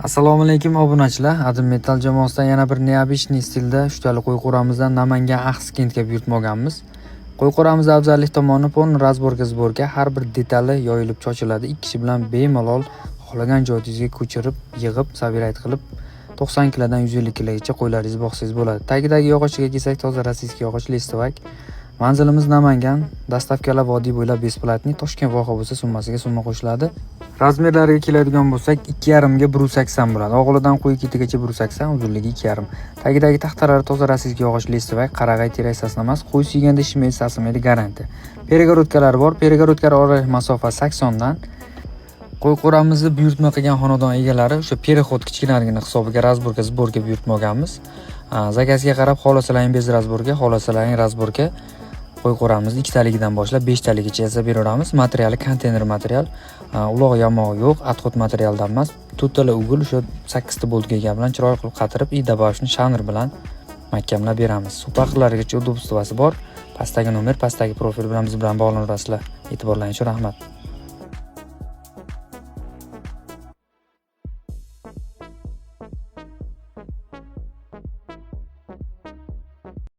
Assalomu alaykum obunachilar. Adim Metal jamoasidan yana bir neobishniy stilda ushtali qo'y qo'ramizdan Namangan Axsikentga buyurtmoganmiz. Qo'y qo'ramiz afzallik tomoni pon razborga har bir detali yoyilib chochiladi. 2 kishi bilan bemalol xohlagan joyingizga ko'chirib, yig'ib, sabirayt qilib 90 kilodan 150 kilogacha qo'ylaringiz boqsangiz bo'ladi. Tagidagi yog'ochiga kelsak, toza rossiyskiy yog'och listovak. Manzilimiz Namangan, dastavkalar vodiy bo'ylab besplatniy, Toshkent voha bo'lsa summasiga summa qo'shiladi. Razmerlariga keladigan bo'lsak, 2,5 ga 180 bo'ladi. Og'ilidan qo'y ketigacha 180, uzunligi 2,5. Tagidagi taxtalari toza rossiyskiy yog'och listovak, qarag'ay terak sasnamas, qo'y suyganda ishmaydi, sasimaydi garantiya. Перегородкалari bor. Перегородкалар oraliq masofa 80 dan. Qo'y qo'ramizni buyurtma qilgan xonadon egalari o'sha переход kichkinaligini hisobiga razborga zborga buyurtmoganmiz. Zakazga qarab xohlasalaring bez razborga, xohlasalaring razborga qo'y qo'ramizni 2 taligidan boshlab 5 taligacha yasab beramiz. Materiali konteyner material, uloq yamog'i yo'q, atxot materialdan emas. To'tala ugul o'sha 8 ta boltga ega bilan chiroyli qilib qatirib, idabashni shanr bilan mahkamlab beramiz. Supaqlargacha udobstvasi bor. Pastdagi nomer, pastdagi profil bilan biz bilan bog'lanasizlar. E'tiborlaringiz uchun rahmat.